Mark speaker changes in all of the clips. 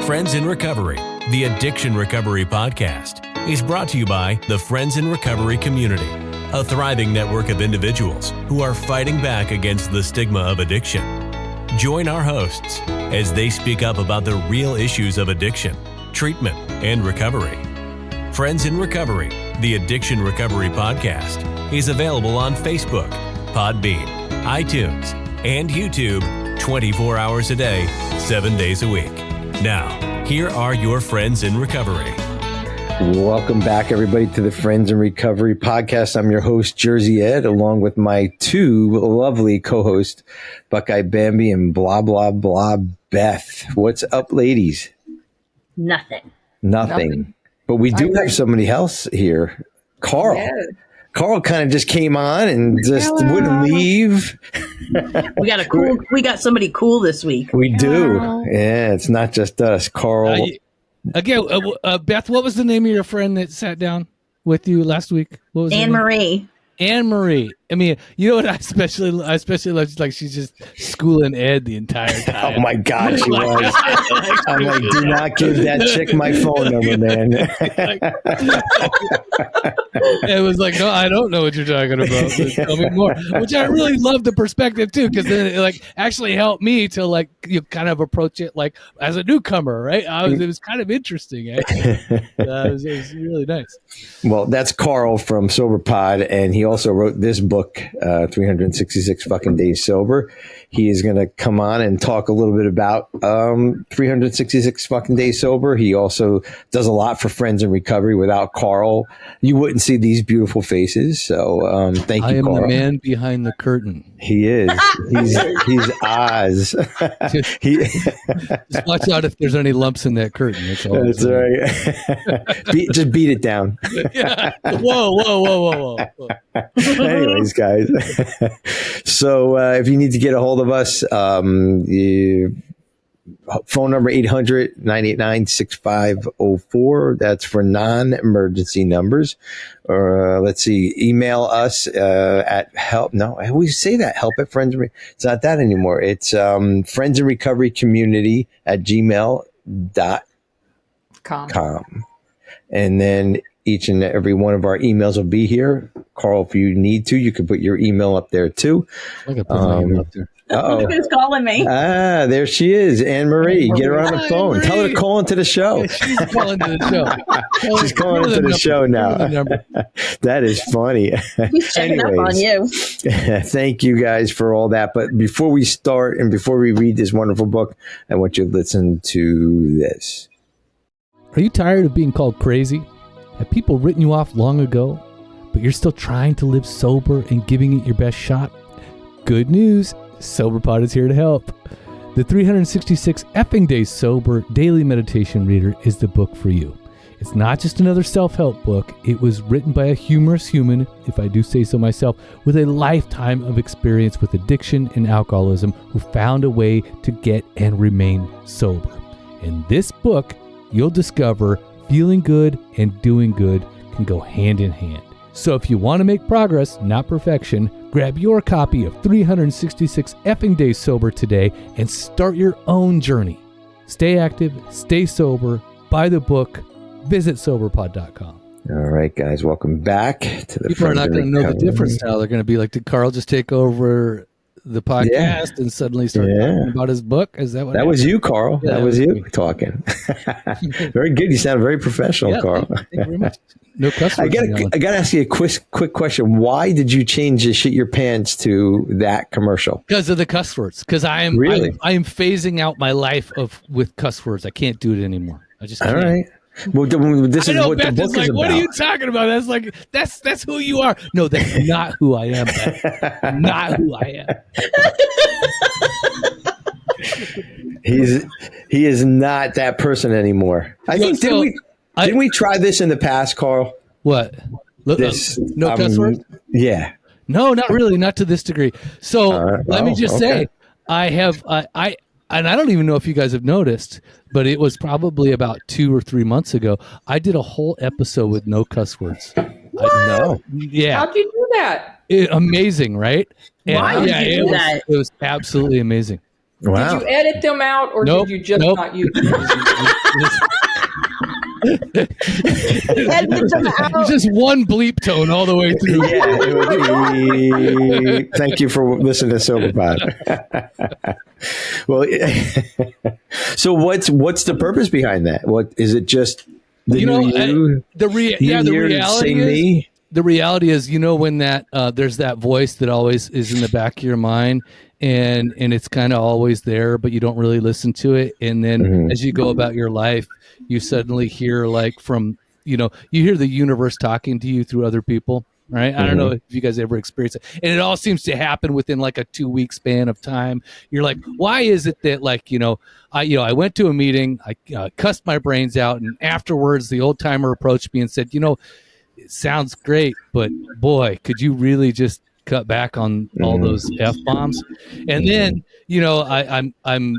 Speaker 1: Friends in Recovery, the Addiction Recovery Podcast, is brought to you by the Friends in Recovery community, a thriving network of individuals who are fighting back against the stigma of addiction. Join our hosts as they speak up about the real issues of addiction, treatment, and recovery. Friends in Recovery, the Addiction Recovery Podcast, is available on Facebook, Podbean, iTunes, and YouTube 24 hours a day, 7 days a week. Now, here are your Friends in Recovery.
Speaker 2: Welcome back, everybody, to the Friends in Recovery Podcast. I'm your host, Jersey Ed, along with my two lovely co-hosts, Buckeye Bambi and blah, blah, blah, Beth. What's up, ladies?
Speaker 3: Nothing.
Speaker 2: But we do have somebody else here, Carl. Yeah. Carl kind of just came on and just wouldn't leave.
Speaker 3: We got somebody cool this week.
Speaker 2: We do. Yeah, it's not just us, Carl.
Speaker 4: Beth, what was the name of your friend that sat down with you last week? What was
Speaker 3: Anne-Marie.
Speaker 4: Anne-Marie. I mean, you know what I especially love? Like, she's just schooling Ed the entire time.
Speaker 2: Oh my God, she was. I'm like, do not give that chick my phone number, man.
Speaker 4: It was like, no, I don't know what you're talking about. But tell me more. Which I really love the perspective too, because then it like actually helped me to like you kind of approach it like as a newcomer, right? It was kind of interesting. It was really nice.
Speaker 2: Well, that's Carl from Sober Pod, and he also wrote this book, 366 fucking days sober. He is going to come on and talk a little bit about 366 fucking days sober. He also does a lot for Friends in Recovery. Without Carl, you wouldn't see these beautiful faces. So thank you, Carl.
Speaker 4: I am the man behind the curtain.
Speaker 2: He is. He's Oz.
Speaker 4: Just watch out if there's any lumps in that curtain.
Speaker 2: That's right. Just beat it down.
Speaker 4: Yeah. Whoa.
Speaker 2: Anyways, guys. So if you need to get a hold of us, phone number 800-989-6504. That's for non-emergency numbers. Or let's see, email us at help. No, I always say that, help at Friends. It's not that anymore. It's Friends in Recovery Community at gmail.com. And then each and every one of our emails will be here. Carl, if you need to, you can put your email up there too.
Speaker 4: I can put my email up there.
Speaker 3: Who's calling me?
Speaker 2: There she is, Anne-Marie. Get her on the phone. Anne-Marie. Tell her to call into the show.
Speaker 4: Yeah, she's calling to the show.
Speaker 2: She's calling into the show now. That is funny.
Speaker 3: He's checking up on you.
Speaker 2: Thank you guys for all that. But before we start and before we read this wonderful book, I want you to listen to this.
Speaker 4: Are you tired of being called crazy? Have people written you off long ago, but you're still trying to live sober and giving it your best shot? Good news. SoberPod is here to help. The 366 effing days sober daily meditation reader is the book for you. It's not just another self-help book. It was written by a humorous human, if I do say so myself, with a lifetime of experience with addiction and alcoholism who found a way to get and remain sober. In this book, you'll discover feeling good and doing good can go hand in hand. So if you want to make progress, not perfection, grab your copy of 366 effing days sober today and start your own journey. Stay active, stay sober, buy the book, visit soberpod.com.
Speaker 2: All right, guys, welcome back to the
Speaker 4: People are not going to know the difference now. They're going to be like, did Carl just take over the podcast and suddenly start talking about his book? Is that what
Speaker 2: that was you, Carl?
Speaker 4: Yeah,
Speaker 2: that was you talking. Very good. You sound very professional, Carl.
Speaker 4: Thank you very much. No cuss words.
Speaker 2: I got to ask you a quick question. Why did you change the shit your pants to that commercial?
Speaker 4: Because of the cuss words. Because I am phasing out my life with cuss words. I can't do it anymore. I just can't.
Speaker 2: All right. Well, this is what
Speaker 4: Beth
Speaker 2: the book is
Speaker 4: like,
Speaker 2: about.
Speaker 4: What are you talking about? That's like that's who you are. No, that's not who I am, Beth. Not who I am.
Speaker 2: He is not that person anymore. I think didn't we try this in the past, Carl?
Speaker 4: What? This no cuss words?
Speaker 2: Yeah.
Speaker 4: No, not really, not to this degree. So let me just say, I have and I don't even know if you guys have noticed, but it was probably about 2 or 3 months ago. I did a whole episode with no cuss words.
Speaker 5: What?
Speaker 4: I know. Yeah.
Speaker 5: How'd you do that?
Speaker 4: Amazing, right?
Speaker 3: Why did you do that?
Speaker 4: It was absolutely amazing.
Speaker 2: Wow.
Speaker 5: Did you edit them out, or
Speaker 4: Nope,
Speaker 5: did you just
Speaker 4: nope.
Speaker 5: not use them?
Speaker 3: Edit them out.
Speaker 4: It's just one bleep tone all the way through.
Speaker 2: Yeah, it would be. Thank you for listening to SoberPod. Well, so what's the purpose behind that? What is it? Just the
Speaker 4: The reality is, when that there's that voice that always is in the back of your mind, and it's kind of always there, but you don't really listen to it. And then as you go about your life, you suddenly hear from you hear the universe talking to you through other people. Right. I don't know if you guys ever experience it. And it all seems to happen within like a 2-week span of time. You're like, why is it that I went to a meeting, I cussed my brains out, and afterwards the old timer approached me and said, it sounds great, but boy, could you really just cut back on all those F-bombs? And then, I'm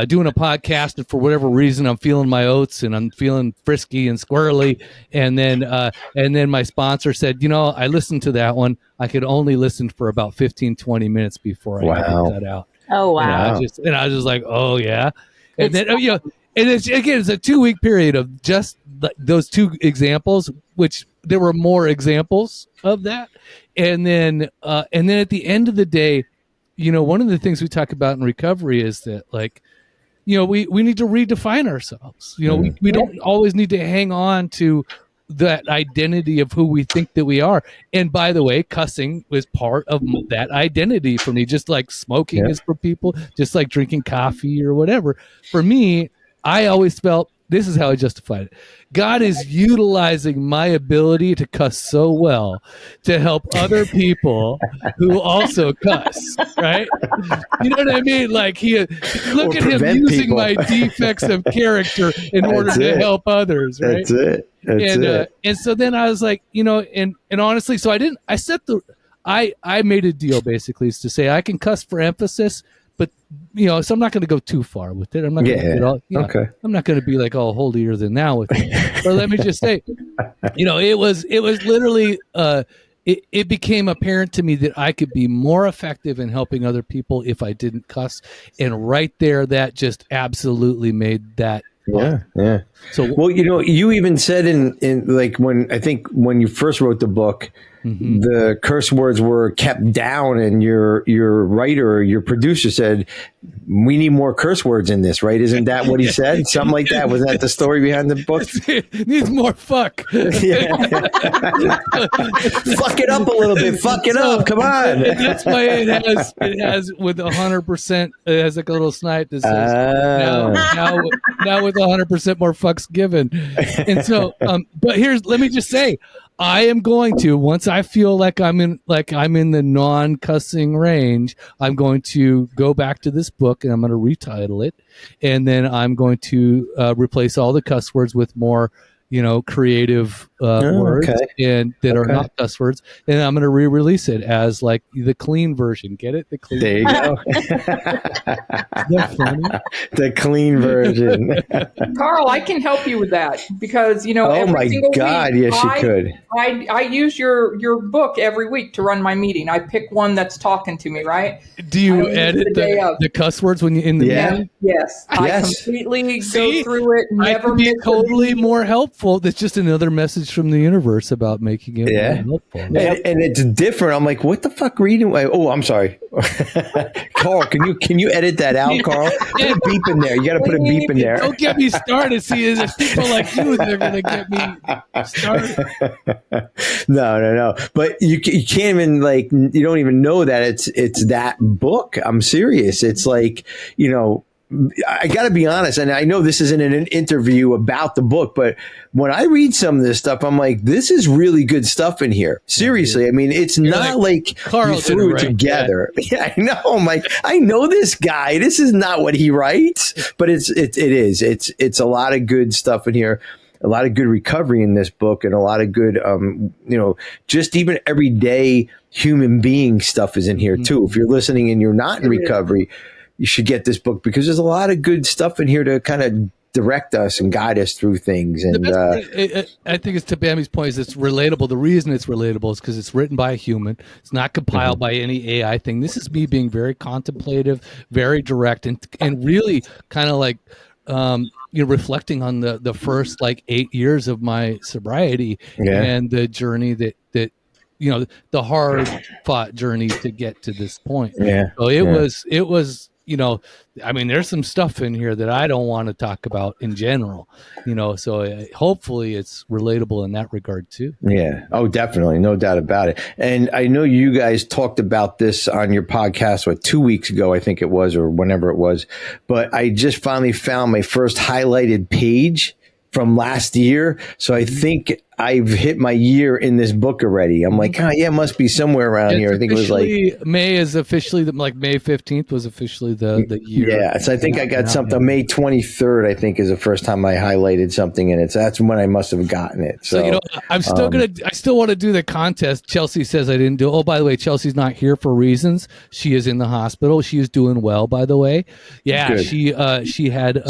Speaker 4: doing a podcast, and for whatever reason, I'm feeling my oats and I'm feeling frisky and squirrely. And then my sponsor said, I listened to that one. I could only listen for about 15, 20 minutes before I had to cut out.
Speaker 3: Oh, wow.
Speaker 4: And I was just like, oh yeah. And then, and it's a 2-week period of just those two examples, which there were more examples of that. And then at the end of the day, one of the things we talk about in recovery is that we need to redefine ourselves. We don't always need to hang on to that identity of who we think that we are. And by the way, cussing was part of that identity for me, just like smoking is for people, just like drinking coffee or whatever. For me, I always felt, this is how I justified it. God is utilizing my ability to cuss so well to help other people who also cuss, right? You know what I mean? Like look at him using people. My defects of character in order to help others, right?
Speaker 2: That's it.
Speaker 4: And so then I was like, and honestly, so I made a deal basically is to say I can cuss for emphasis, but so I'm not going to go too far with it. I'm not going to get all, I'm not going to be like all holier than thou with it. But let me just say, it was literally it became apparent to me that I could be more effective in helping other people if I didn't cuss, and right there, that just absolutely made that.
Speaker 2: Yeah. So, well, you even said in like when you first wrote the book, the curse words were kept down, and your writer, your producer said, "We need more curse words in this." Right? Isn't that what he said? Something like that. Was that the story behind the book?
Speaker 4: It needs more fuck.
Speaker 2: Fuck it up a little bit. Fuck it up. Come on.
Speaker 4: And that's why it has with 100%. It has like a little snipe that says now with 100% more fucks given. And so, but let me just say, I am going to, once I feel like I'm in the non-cussing range, I'm going to go back to this book and I'm going to retitle it, and then I'm going to replace all the cuss words with more, creative words and that are not cuss words, and I'm going to re-release it as like the clean version. Get it? The clean.
Speaker 2: There you go.
Speaker 4: That's funny.
Speaker 2: The clean version.
Speaker 5: Carl, I can help you with that because
Speaker 2: Oh
Speaker 5: every
Speaker 2: my
Speaker 5: single
Speaker 2: God!
Speaker 5: week,
Speaker 2: Yes, you could.
Speaker 5: I use your book every week to run my meeting. I pick one that's talking to me, right?
Speaker 4: Do you edit the cuss words when you in the meeting?
Speaker 5: Yes. I completely go through it.
Speaker 4: I can be totally more helpful. That's just another message from the universe about making it more helpful.
Speaker 2: And it's different. I'm like, what the fuck reading? Oh, I'm sorry. Carl, can you edit that out, Carl? Put a beep in there. You got to put a beep in there.
Speaker 4: Don't get me started. See, there's people like you that are going to get me started.
Speaker 2: No. But you can't even you don't even know that it's that book. I'm serious. It's like, I got to be honest, and I know this isn't an interview about the book, but when I read some of this stuff, I'm like, this is really good stuff in here. Seriously. I mean, it's not like
Speaker 4: Carl
Speaker 2: you threw it together. Yeah, I know. I'm like, I know this guy. This is not what he writes, but it is. It's a lot of good stuff in here. A lot of good recovery in this book, and a lot of good, just even everyday human being stuff is in here too. If you're listening and you're not in recovery, you should get this book because there's a lot of good stuff in here to kind of direct us and guide us through things. And
Speaker 4: I think it's to Bambi's point is it's relatable. The reason it's relatable is because it's written by a human. It's not compiled by any AI thing. This is me being very contemplative, very direct, and really kind of like reflecting on the first like 8 years of my sobriety and the journey that the hard fought journey to get to this point. So it was I mean, there's some stuff in here that I don't want to talk about in general, so hopefully it's relatable in that regard too. Yeah.
Speaker 2: Oh, definitely. No doubt about it. And I know you guys talked about this on your podcast, 2 weeks ago, I think it was, or whenever it was, but I just finally found my first highlighted page from last year. So I think I've hit my year in this book already. I'm like, it must be somewhere around here. I think it was like
Speaker 4: May is officially like May 15th was officially the year.
Speaker 2: Yeah. So I think I got something May 23rd, I think is the first time I highlighted something in it. So that's when I must have gotten it. So,
Speaker 4: I'm still I still want to do the contest. Chelsea says I didn't do it. Oh, by the way, Chelsea's not here for reasons. She is in the hospital. She is doing well, by the way. Yeah. Good. She had,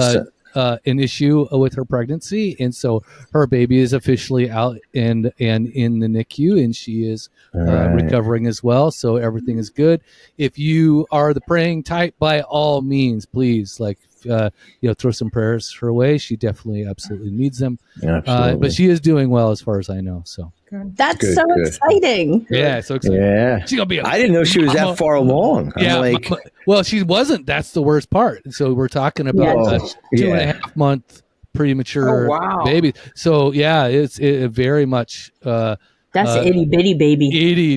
Speaker 4: an issue with her pregnancy, and so her baby is officially out and in the NICU, and she is recovering as well. So everything is good. If you are the praying type, by all means, please throw some prayers her way. She definitely absolutely needs them. But she is doing well as far as I know. So
Speaker 3: that's good, so exciting.
Speaker 4: Yeah, so exciting.
Speaker 2: Yeah,
Speaker 4: she's gonna be.
Speaker 2: I didn't know she was that far along.
Speaker 4: Well, she wasn't. That's the worst part. So we're talking about a 2.5 month premature baby. So it's very much.
Speaker 3: That's an itty bitty baby.
Speaker 4: Tiny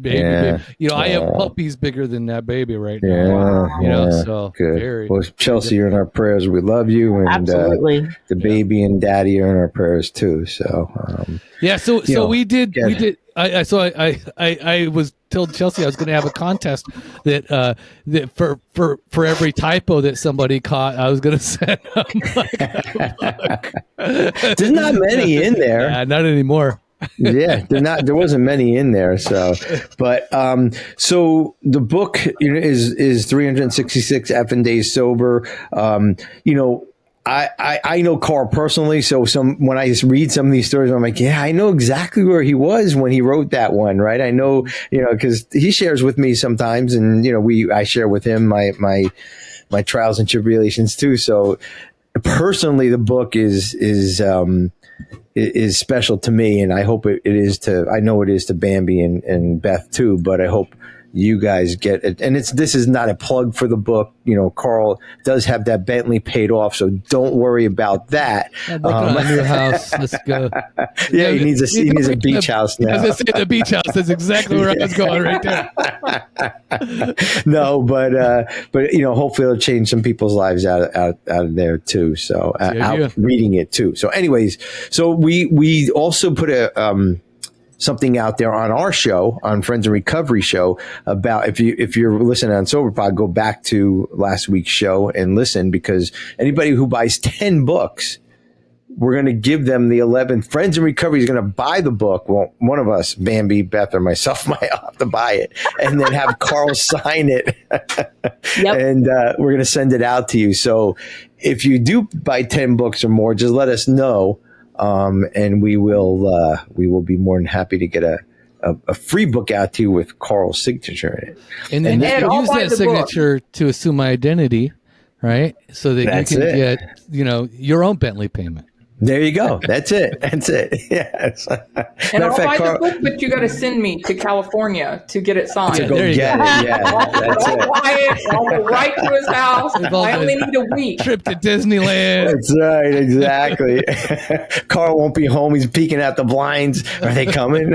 Speaker 4: baby. I have puppies bigger than that baby right now. So
Speaker 2: good. Well, Chelsea, you're in our prayers. We love you, and
Speaker 3: absolutely.
Speaker 2: The baby and daddy are in our prayers too. So
Speaker 4: So we did. I was told Chelsea I was going to have a contest that for every typo that somebody caught, I was going to send them.
Speaker 2: There's not many in there.
Speaker 4: Not anymore.
Speaker 2: There wasn't many in there. So, but, so the book, is 366 effing days sober. I know Carl personally. So when I read some of these stories, I'm like, I know exactly where he was when he wrote that one. Right. I know, cause he shares with me sometimes, and, I share with him my trials and tribulations too. So personally, the book is special to me, and I hope it is I know it is to Bambi and Beth too, but I hope you guys get it. And this is not a plug for the book. Carl does have that Bentley paid off, so don't worry about that.
Speaker 4: I'm working on a new house. Let's go.
Speaker 2: He needs a beach house now.
Speaker 4: I was going to say the beach house. That's exactly where I was going right there.
Speaker 2: No, but hopefully it'll change some people's lives out of there too. So out reading it too. So anyways, so we also put something out there on our show, on Friends in Recovery show, about if you're listening on SoberPod, go back to last week's show and listen, because anybody who buys 10 books, we're going to give them the 11th. Friends in Recovery is going to buy the book. Well, one of us, Bambi, Beth, or myself, might have to buy it, and then have Carl sign it. And we're going to send it out to you. So if you do buy 10 books or more, just let us know. And we will be more than happy to get a free book out to you with Carl's signature in it.
Speaker 4: And then use that signature to assume my identity, right? So that you can get, your own Bentley payment.
Speaker 2: There you go. That's it. Yes.
Speaker 5: And I'll buy the book, but you got to send me to California to get it signed.
Speaker 2: To go get it. Yeah, that's it.
Speaker 5: I'll go right to his house. I only need a week.
Speaker 4: Trip to Disneyland.
Speaker 2: That's right. Exactly. Carl won't be home. He's peeking out the blinds. Are they coming?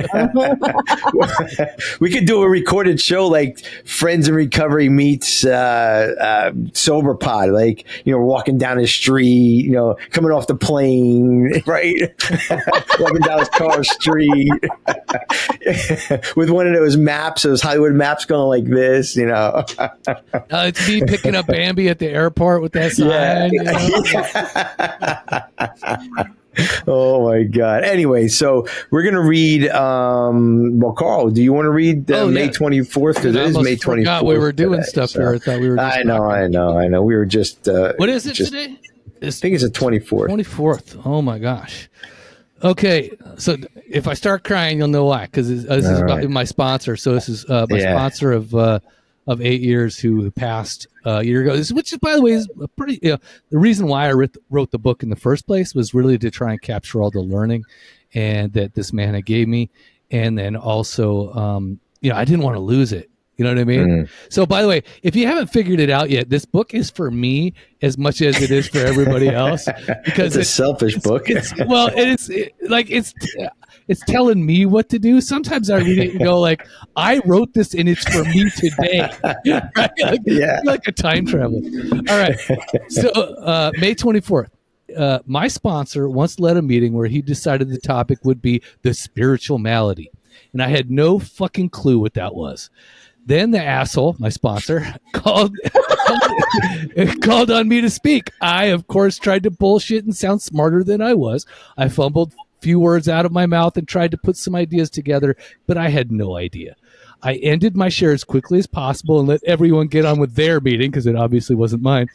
Speaker 2: We could do a recorded show like Friends in Recovery meets SoberPod. Like, we're walking down the street, coming off the plane. Right, walking down Carr Street with one of those maps, those Hollywood maps, going like this.
Speaker 4: It's me picking up Bambi at the airport with that sign.
Speaker 2: Oh my God. Anyway, so we're gonna read. Carl, do you want to read May 24th? Because it is May 24th.
Speaker 4: Forgot we were doing stuff here. I thought we were.
Speaker 2: I know. We were just.
Speaker 4: What is it today?
Speaker 2: I think it's the 24th.
Speaker 4: 24th. Oh my gosh. Okay, so if I start crying, you'll know why. Because this is
Speaker 2: right.
Speaker 4: my sponsor. So this is my sponsor of 8 years who passed a year ago. Which, by the way, is a pretty. The reason why I wrote the book in the first place was really to try and capture all the learning, and that this man had gave me, and then also, I didn't want to lose it. You know what I mean? So, by the way, if you haven't figured it out yet, this book is for me as much as it is for everybody else, because
Speaker 2: it's a selfish book.
Speaker 4: It's telling me what to do. Sometimes I read it and go like, I wrote this and it's for me today. Right? Like a time traveler. All right. So, May 24th. My sponsor once led a meeting where he decided the topic would be the spiritual malady, and I had no fucking clue what that was. Then the asshole, my sponsor, called on me to speak. I, of course, tried to bullshit and sound smarter than I was. I fumbled a few words out of my mouth and tried to put some ideas together, but I had no idea. I ended my share as quickly as possible and let everyone get on with their meeting, because it obviously wasn't mine.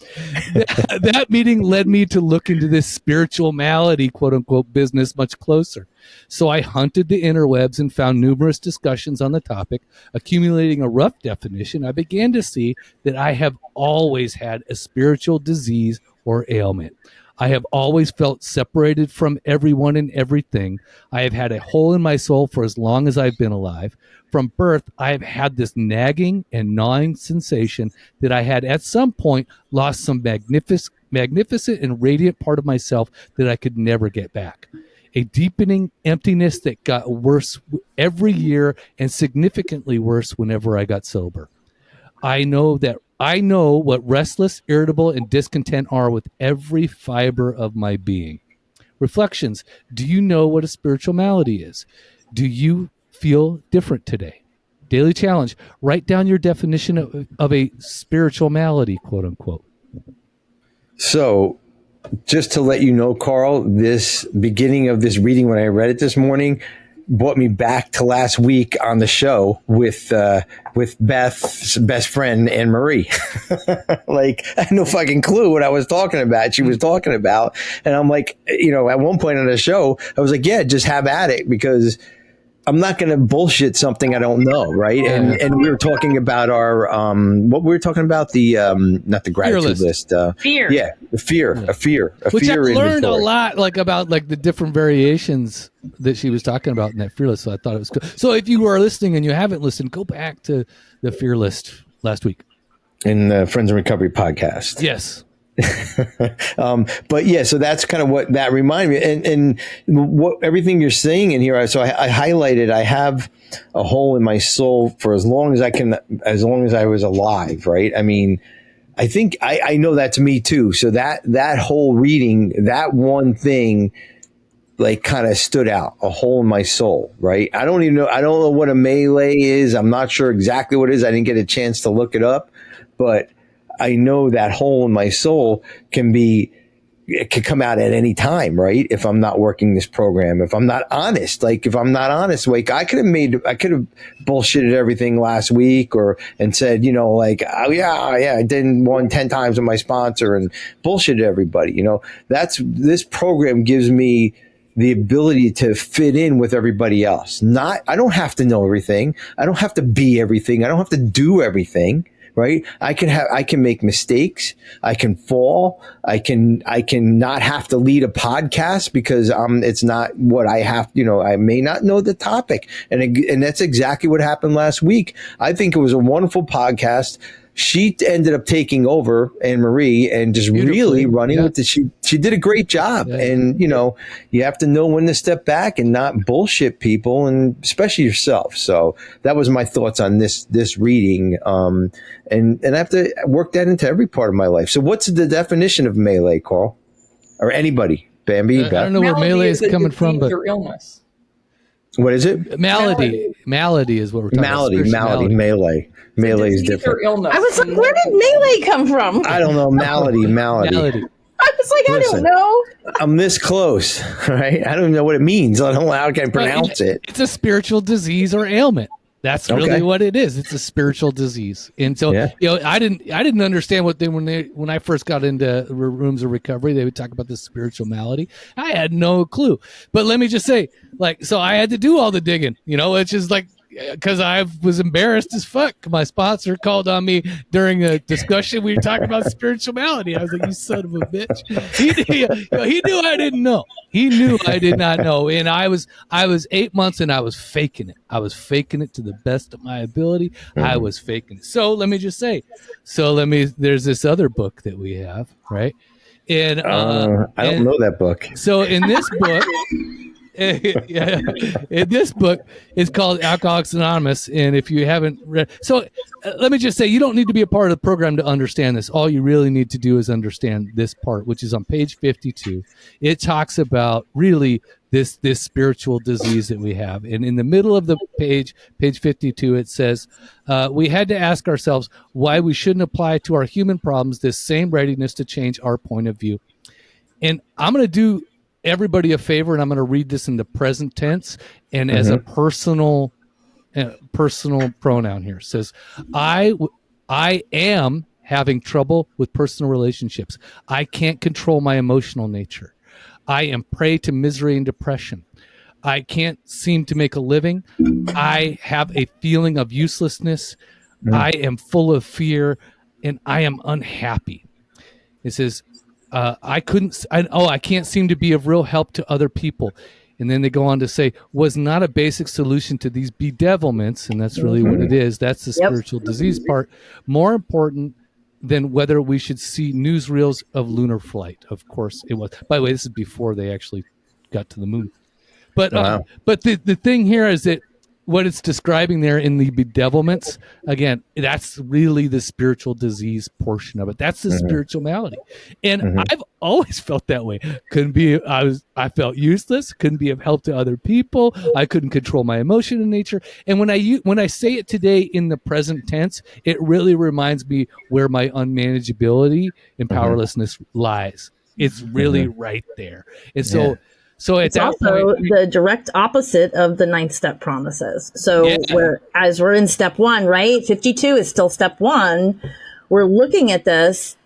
Speaker 4: That meeting led me to look into this spiritual malady, quote unquote, business much closer. So I hunted the interwebs and found numerous discussions on the topic. Accumulating a rough definition, I began to see that I have always had a spiritual disease or ailment. I have always felt separated from everyone and everything. I have had a hole in my soul for as long as I've been alive. From birth, I have had this nagging and gnawing sensation that I had at some point lost some magnificent and radiant part of myself that I could never get back. A deepening emptiness that got worse every year and significantly worse whenever I got sober. I know what restless, irritable, and discontent are with every fiber of my being. Reflections. Do you know what a spiritual malady is? Do you feel different today? Daily challenge. Write down your definition of a spiritual malady, quote unquote.
Speaker 2: So, just to let you know, Carl, this beginning of this reading, when I read it this morning, brought me back to last week on the show with Beth's best friend, Anne Marie. Like, I had no fucking clue what I was talking about. She was talking about. And I'm like, at one point on the show, I was like, yeah, just have at it, because I'm not going to bullshit something I don't know, right? And we were talking about our what we were talking about, the not the gratitude list,
Speaker 3: fear.
Speaker 2: Yeah, a fear.
Speaker 4: Which I learned
Speaker 2: inventory.
Speaker 4: a lot, about the different variations that she was talking about in that fear list. So I thought it was cool. So if you are listening and you haven't listened, go back to the fear list last week
Speaker 2: in the Friends in Recovery podcast.
Speaker 4: Yes.
Speaker 2: But yeah, so that's kind of what that reminded me, and what everything you're saying in here. So I highlighted, I have a hole in my soul for as long as I was alive. Right. I mean, I think I know that's me too. So that whole reading, that one thing, like, kind of stood out, a hole in my soul. Right. I don't know what a melee is. I'm not sure exactly what it is. I didn't get a chance to look it up, but I know that hole in my soul can come out at any time, right? If I'm not working this program, if I'm not honest, I could have bullshitted everything last week and said, oh yeah, I did 10 times with my sponsor and bullshitted everybody. This program gives me the ability to fit in with everybody else. I don't have to know everything. I don't have to be everything. I don't have to do everything. Right. I can make mistakes. I can fall. I can not have to lead a podcast because it's not what I have. I may not know the topic. And that's exactly what happened last week. I think it was a wonderful podcast. She ended up taking over, Anne Marie, and just really running with it. She did a great job. Yeah. And, you have to know when to step back and not bullshit people, and especially yourself. So that was my thoughts on this reading. And I have to work that into every part of my life. So what's the definition of melee, Carl? Or anybody? Bambi?
Speaker 4: I don't know where melee is coming from, but
Speaker 5: illness.
Speaker 2: What is it?
Speaker 4: Malady is what we're talking about.
Speaker 2: Malady, melee. Melee is different.
Speaker 3: I was like, where did melee come from?
Speaker 2: I don't know. Malady.
Speaker 3: I was like, I don't know.
Speaker 2: I'm this close, right? I don't even know what it means. I don't know how I can pronounce it.
Speaker 4: It's a spiritual disease or ailment. That's really what it is. It's a spiritual disease. And so, I didn't understand what when I first got into rooms of recovery, they would talk about this spiritual malady. I had no clue. But let me just say, so I had to do all the digging, it's just because I was embarrassed as fuck. My sponsor called on me during a discussion. We were talking about spiritual malady. I was like, "You son of a bitch!" He knew I didn't know. He knew I did not know. And I was 8 months, and I was faking it. I was faking it to the best of my ability. I was faking it. So let me just say. There's this other book that we have, right? And
Speaker 2: I don't know that book.
Speaker 4: So in this book. In this book, it's called Alcoholics Anonymous, and if you haven't read, let me just say, you don't need to be a part of the program to understand this. All you really need to do is understand this part, which is on page 52. It talks about really this spiritual disease that we have, and in the middle of the page 52, it says we had to ask ourselves why we shouldn't apply to our human problems this same readiness to change our point of view. And I'm going to do everybody a favor, and I'm going to read this in the present tense and as a personal pronoun here. It says, I am having trouble with personal relationships. I can't control my emotional nature. I am prey to misery and depression. I can't seem to make a living. I have a feeling of uselessness. I am full of fear, and I am unhappy. It says, I can't seem to be of real help to other people. And then they go on to say, was not a basic solution to these bedevilments, and that's really what it is. That's the spiritual disease part. More important than whether we should see newsreels of lunar flight. Of course it was. By the way, this is before they actually got to the moon. But but the thing here is that what it's describing there in the bedevilments, again, that's really the spiritual disease portion of it. That's the spiritual malady. And I've always felt that way. I felt useless, couldn't be of help to other people. I couldn't control my emotion and nature. And when I say it today in the present tense, it really reminds me where my unmanageability and powerlessness lies. It's really right there. And so
Speaker 3: it's also the direct opposite of the 9th step promises. So we're in step 1, right? 52 is still step 1. We're looking at this.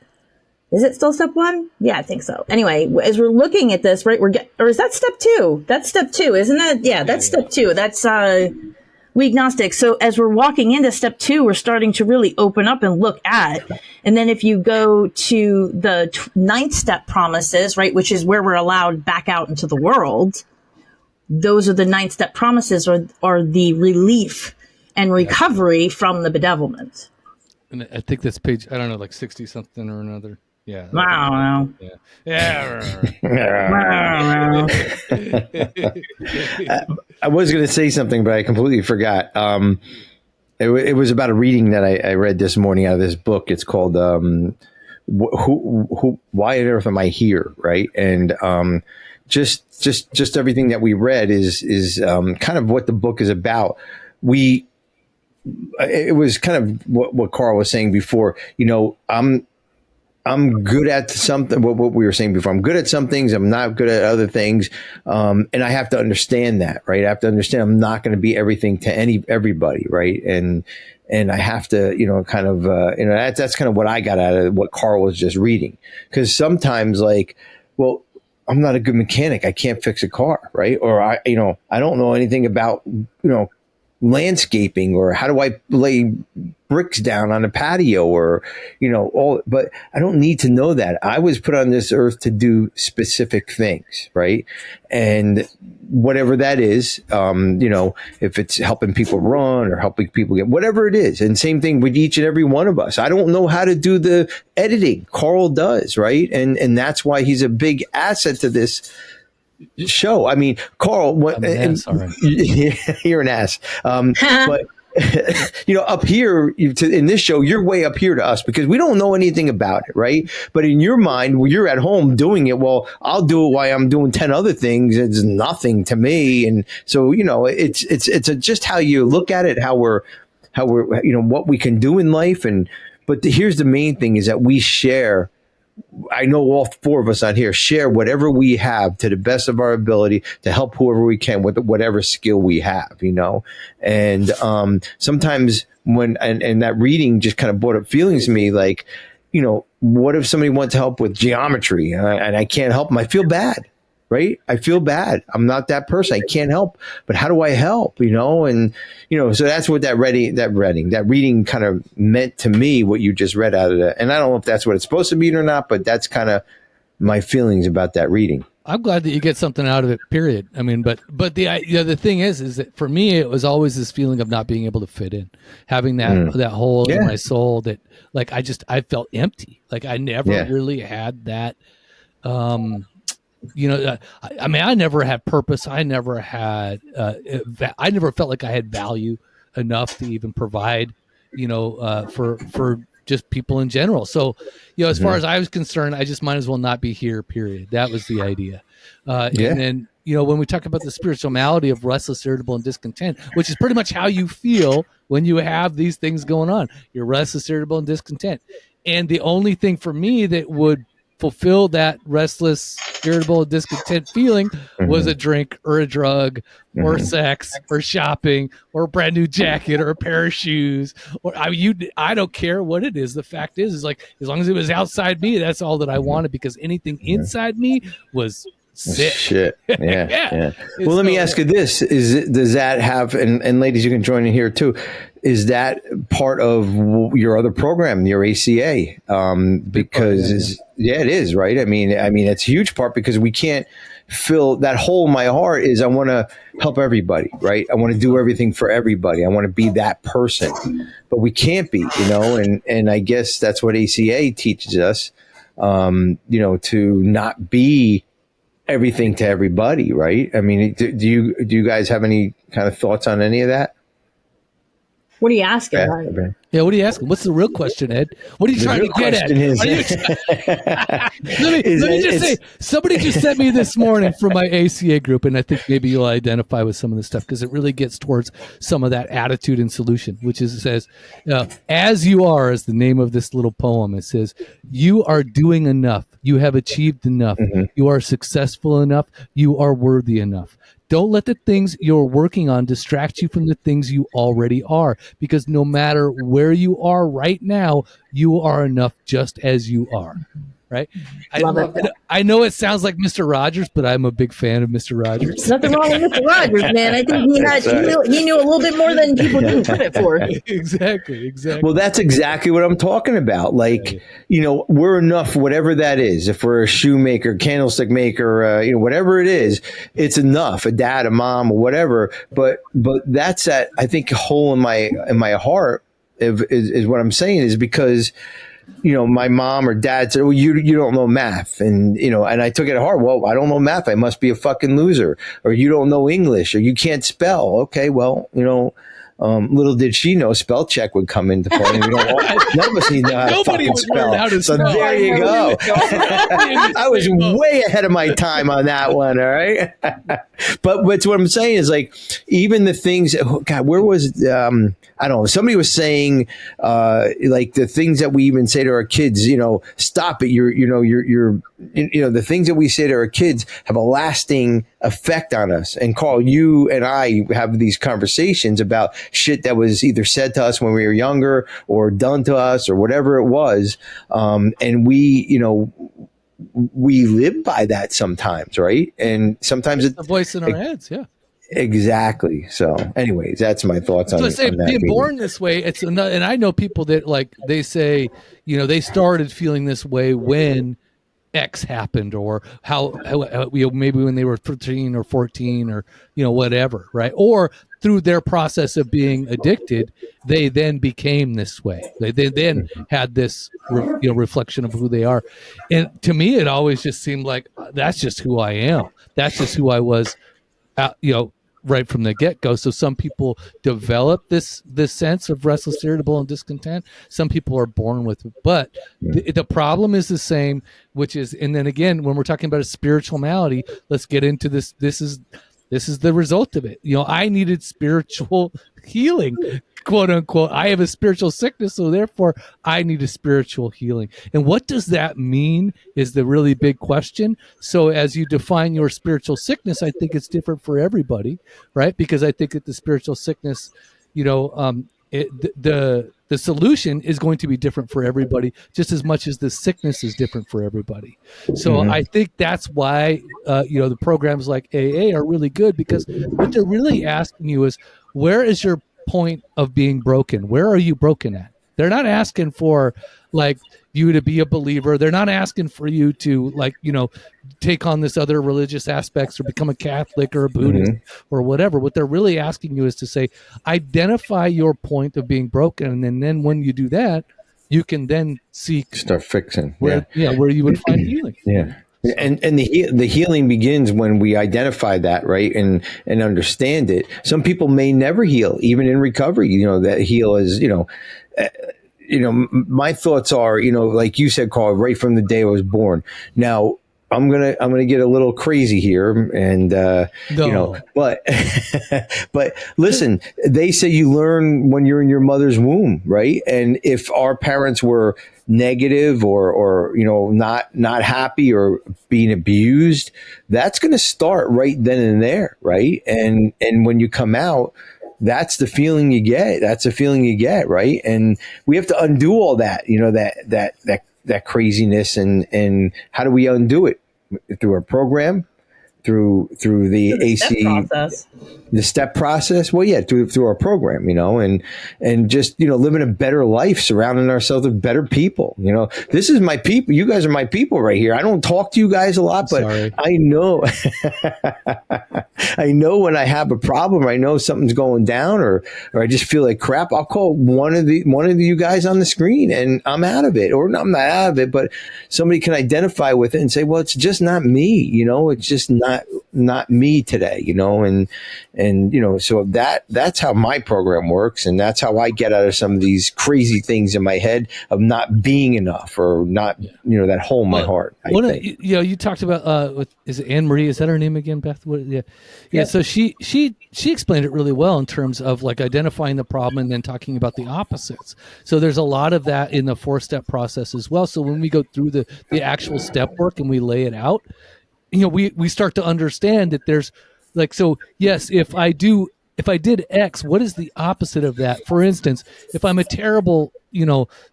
Speaker 3: Is it still step 1? Yeah, I think so. Anyway, as we're looking at this, right, or is that step 2? That's step 2, isn't that? Yeah, that's step 2. That's we agnostic. So as we're walking into step 2, we're starting to really open up and look at. And then if you go to the 9th step promises, right, which is where we're allowed back out into the world, those are the 9th step promises are the relief and recovery from the bedevilment.
Speaker 4: And I think that's page, I don't know, like 60 something or another. Yeah.
Speaker 3: Wow.
Speaker 2: I was going to say something, but I completely forgot. It was about a reading that I read this morning out of this book. It's called Why on Earth Am I Here? Right. And just everything that we read is kind of what the book is about. It was kind of what Carl was saying before. I'm good at something. What we were saying before, I'm good at some things. I'm not good at other things, and I have to understand that, right? I have to understand I'm not going to be everything to everybody, right? And I have to, kind of, that's kind of what I got out of what Carl was just reading. Because sometimes, I'm not a good mechanic. I can't fix a car, right? Or I don't know anything about, landscaping, or how do I lay bricks down on a patio, or but I don't need to know that. I was put on this earth to do specific things, right? And whatever that is, if it's helping people run or helping people get whatever it is. And same thing with each and every one of us. I don't know how to do the editing. Carl does, right? And that's why he's a big asset to this show. I mean, Carl, you're an ass. But up here in this show, you're way up here to us because we don't know anything about it, right? But in your mind, when you're at home doing it, well, I'll do it while I'm doing 10 other things. It's nothing to me, and so it's just how you look at it, how we're what we can do in life, but here's the main thing is that we share I know all four of us on here share whatever we have to the best of our ability to help whoever we can with whatever skill we have, and sometimes and that reading just kind of brought up feelings to me like, what if somebody wants help with geometry and I can't help them? I feel bad. Right? I feel bad. I'm not that person. I can't help. But how do I help? And so that's what that reading kind of meant to me. What you just read out of that, and I don't know if that's what it's supposed to mean or not. But that's kind of my feelings about that reading.
Speaker 4: I'm glad that you get something out of it. Period. I mean, but the thing is that for me, it was always this feeling of not being able to fit in, having that hole in my soul that like I felt empty. Like I never really had that. I never had purpose. I never had, I never felt like I had value enough to even provide, for just people in general. So, as far as I was concerned, I just might as well not be here, period. That was the idea. And then, when we talk about the spiritual malady of restless, irritable, and discontent, which is pretty much how you feel when you have these things going on, you're restless, irritable, and discontent. And the only thing for me that would fulfill that restless, irritable, discontent feeling was a drink or a drug or sex or shopping or a brand new jacket or a pair of shoes. Or I don't care what it is. The fact is like, as long as it was outside me, that's all that I wanted, because anything inside me was sick.
Speaker 2: Shit. Yeah. Well, let me ask you this. Does that have, and ladies, you can join in here too. Is that part of your other program, your ACA? Because it is, right? I mean, it's a huge part, because we can't fill that hole in my heart. Is I want to help everybody, right? I want to do everything for everybody. I want to be that person, but we can't be, and I guess that's what ACA teaches us, to not be everything to everybody, right? I mean, do you guys have any kind of thoughts on any of that?
Speaker 3: What are you asking?
Speaker 4: Yeah, what are you asking? What's the real question, Ed? What are you trying to get at? Let me just say, somebody just sent me this morning from my ACA group, and I think maybe you'll identify with some of this stuff, because it really gets towards some of that attitude and solution, which is, it says, as you are, is the name of this little poem. It says, you are doing enough. You have achieved enough. You are successful enough. You are worthy enough. Don't let the things you're working on distract you from the things you already are, because no matter where you are right now, you are enough just as you are. Right? I know it sounds like Mr. Rogers, but I'm a big fan of Mr. Rogers.
Speaker 3: Nothing wrong with Mr. Rogers, man. I think he knew a little bit more than people give credit for.
Speaker 4: Exactly.
Speaker 2: Well, that's exactly what I'm talking about. Like, we're enough, whatever that is. If we're a shoemaker, candlestick maker, whatever it is, it's enough. A dad, a mom, or whatever. But that's that, I think, hole in my heart is what I'm saying, is because my mom or dad said, well, you don't know math. And, and I took it hard. Well, I don't know math. I must be a fucking loser. Or you don't know English, or you can't spell. Okay, well, little did she know spell check would come into play. And none of us need to know how to fucking spell. So there you go. I was way ahead of my time on that one. All right. But what I'm saying is, like, even the things, God, where was, I don't know, somebody was saying, like, the things that we even say to our kids, stop it. You're the things that we say to our kids have a lasting effect on us. And Carl, you and I have these conversations about shit that was either said to us when we were younger or done to us or whatever it was. And we live by that sometimes, right? And sometimes it's
Speaker 4: the voice in our heads. Yeah.
Speaker 2: Exactly. So anyways, that's my thoughts on,
Speaker 4: so on that. Being born this way, it's another, and I know people that, like, they say, they started feeling this way when X happened, or how maybe when they were 13 or 14 or whatever, right? Or through their process of being addicted, they then became this way. They then had this reflection of who they are. And to me, it always just seemed like that's just who I am. That's just who I was, right from the get-go. So some people develop this sense of restless, irritable, and discontent. Some people are born with it. But the problem is the same, which is, and then again, when we're talking about a spiritual malady, let's get into this. This is This is the result of it. I needed spiritual healing, quote unquote. I have a spiritual sickness, so therefore I need a spiritual healing. And what does that mean is the really big question. So as you define your spiritual sickness, I think it's different for everybody, right? Because I think that the spiritual sickness, the solution is going to be different for everybody, just as much as the sickness is different for everybody. So I think that's why the programs like AA are really good, because what they're really asking you is, where is your point of being broken? Where are you broken at? They're not asking for you to be a believer. They're not asking for you to take on this other religious aspects or become a Catholic or a Buddhist or whatever. What they're really asking you is to say, identify your point of being broken. And then when you do that, you can then
Speaker 2: start fixing
Speaker 4: where you would find healing.
Speaker 2: Yeah. And the healing begins when we identify that, right, and understand it. Some people may never heal, even in recovery. That heal is, my thoughts are, like you said, Carl, right from the day I was born. Now, I'm gonna get a little crazy here, and but but listen, they say you learn when you're in your mother's womb, right? And if our parents were negative or not happy or being abused, that's going to start right then and there, right? And when you come out, that's the feeling you get. That's the feeling you get, right? And we have to undo all that, that craziness, and how do we undo it? Through our program, through the AC
Speaker 3: process.
Speaker 2: The step process. Well, yeah, through our program, and just, living a better life, surrounding ourselves with better people. This is my people. You guys are my people right here. I don't talk to you guys a lot, but
Speaker 4: Sorry.
Speaker 2: I know, I know when I have a problem, I know something's going down, or I just feel like crap. I'll call one of you guys on the screen, and I'm out of it, or I'm not out of it, but somebody can identify with it and say, well, it's just not me. It's just not me today. So that's how my program works, and that's how I get out of some of these crazy things in my head of not being enough, or not, that hole in my heart.
Speaker 4: You talked about is it Anne Marie? Is that her name again, Beth? Yeah. So she explained it really well in terms of identifying the problem and then talking about the opposites. So there's a lot of that in the 4-step process as well. So when we go through the actual step work and we lay it out, we start to understand that there's yes, if I did X, what is the opposite of that? For instance, if I'm a terrible,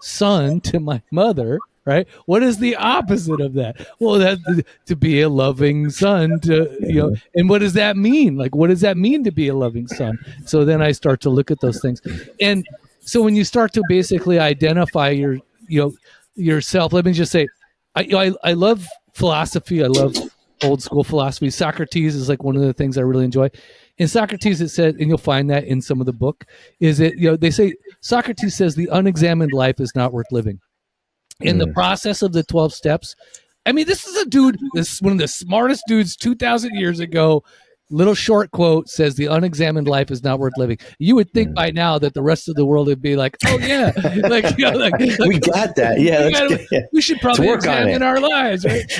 Speaker 4: son to my mother, right? What is the opposite of that? Well, that's to be a loving son to, and what does that mean? What does that mean to be a loving son? So then I start to look at those things. And so when you start to basically identify yourself, let me just say, I love philosophy. I love old school philosophy. Socrates is one of the things I really enjoy. In Socrates, it said, and you'll find that in some of the book, is that, they say, Socrates says the unexamined life is not worth living. In the process of the 12 steps, I mean, this is a dude, this is one of the smartest dudes 2,000 years ago. Little short quote says the unexamined life is not worth living. You would think by now that the rest of the world would be like, oh yeah,
Speaker 2: we got that. Yeah,
Speaker 4: we should probably examine our lives, right?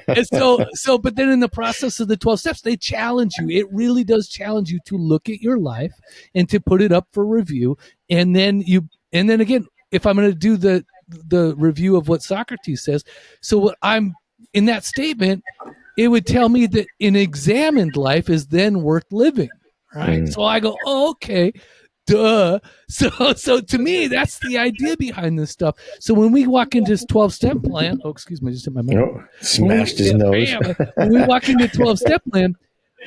Speaker 4: And but then in the process of the 12 steps, they challenge you. It really does challenge you to look at your life and to put it up for review. And then again, if I'm going to do the review of what Socrates says, so what I'm in that statement, it would tell me that an examined life is then worth living, right? So I go, oh, okay, duh. So to me, that's the idea behind this stuff. So when we walk into this 12-step plan, oh, excuse me, I just hit my mouth.
Speaker 2: Smashed his nose.
Speaker 4: When we walk into 12-step plan,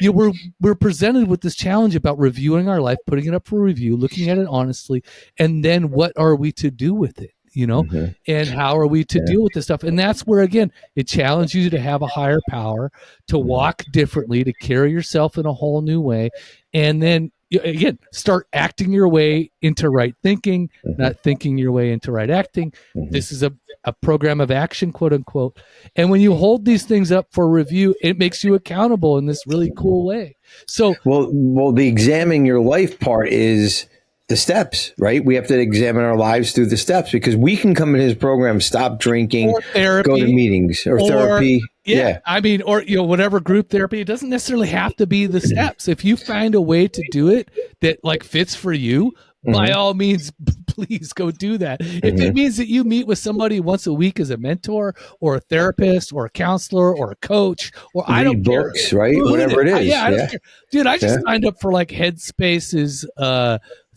Speaker 4: we're presented with this challenge about reviewing our life, putting it up for review, looking at it honestly, and then what are we to do with it? And how are we to deal with this stuff? And that's where, again, it challenges you to have a higher power, to walk differently, to carry yourself in a whole new way. And then, again, start acting your way into right thinking, not thinking your way into right acting. This is a program of action, quote unquote. And when you hold these things up for review, it makes you accountable in this really cool way. So,
Speaker 2: well, the examining your life part is the steps, right? We have to examine our lives through the steps, because we can come in his program, stop drinking,
Speaker 4: Or therapy,
Speaker 2: go to meetings or therapy. Yeah.
Speaker 4: I mean, or, whatever group therapy, it doesn't necessarily have to be the steps. If you find a way to do it that like fits for you, by all means, please go do that. If it means that you meet with somebody once a week as a mentor or a therapist or a counselor or a coach, or I don't care.
Speaker 2: Read books, right? Whatever it is.
Speaker 4: I don't care. Dude, I just signed up for like Headspace's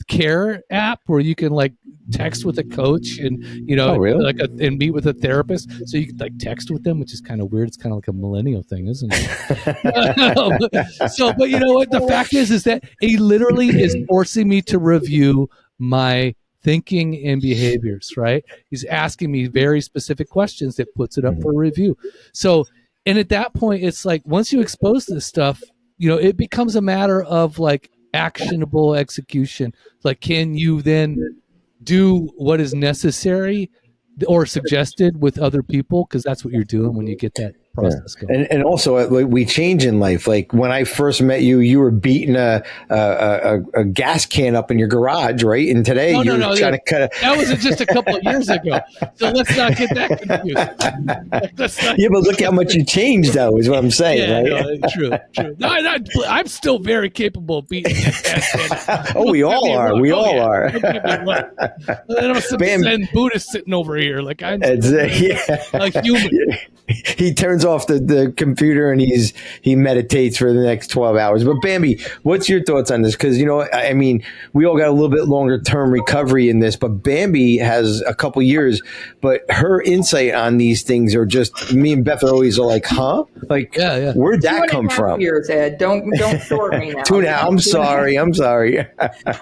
Speaker 4: care app where you can like text with a coach and
Speaker 2: really?
Speaker 4: and meet with a therapist, so you can like text with them, which is kind of weird. It's kind of like a millennial thing, isn't it? But you know what the fact is that he literally is forcing me to review my thinking and behaviors, right? He's asking me very specific questions that puts it up for review. So, and at that point, it's like once you expose this stuff, it becomes a matter of like actionable execution. Like, can you then do what is necessary or suggested with other people? Because that's what you're doing when you get that process going.
Speaker 2: And also, we change in life. Like when I first met you, you were beating a gas can up in your garage, right? And today you're trying to cut it.
Speaker 4: That was just a couple of years ago. So let's not get that confused.
Speaker 2: Yeah, but look how much you changed, though, is what I'm saying, right?
Speaker 4: No, true. No, I'm still very capable of beating that gas can.
Speaker 2: Oh, we all are. We all are.
Speaker 4: I'm some Zen Buddhist sitting over here, like I'm a human.
Speaker 2: He turns off the computer and he meditates for the next 12 hours. But Bambi, what's your thoughts on this? Because, I mean, we all got a little bit longer term recovery in this, but Bambi has a couple years, but her insight on these things are just, me and Beth are always like, huh? Like, where'd that come from?
Speaker 5: 2.5 years, Ed. Don't short me now.
Speaker 2: I'm sorry.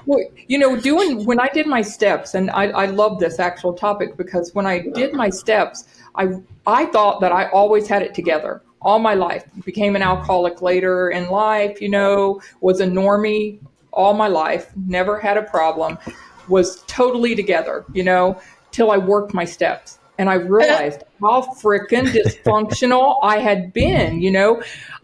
Speaker 5: Well, when I did my steps, and I love this actual topic, because when I did my steps, I thought that I always had it together all my life. Became an alcoholic later in life, was a normie all my life, never had a problem, was totally together, till I worked my steps. And I realized how freaking dysfunctional I had been,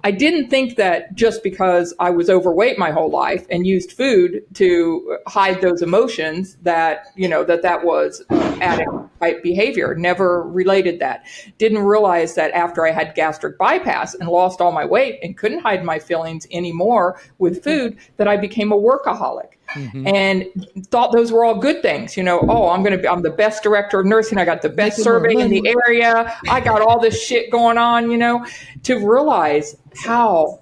Speaker 5: I didn't think that just because I was overweight my whole life and used food to hide those emotions that was addict type behavior. Never related that. Didn't realize that after I had gastric bypass and lost all my weight and couldn't hide my feelings anymore with food, that I became a workaholic. And thought those were all good things. I'm the best director of nursing. I got the best survey in the area. I got all this shit going on, to realize how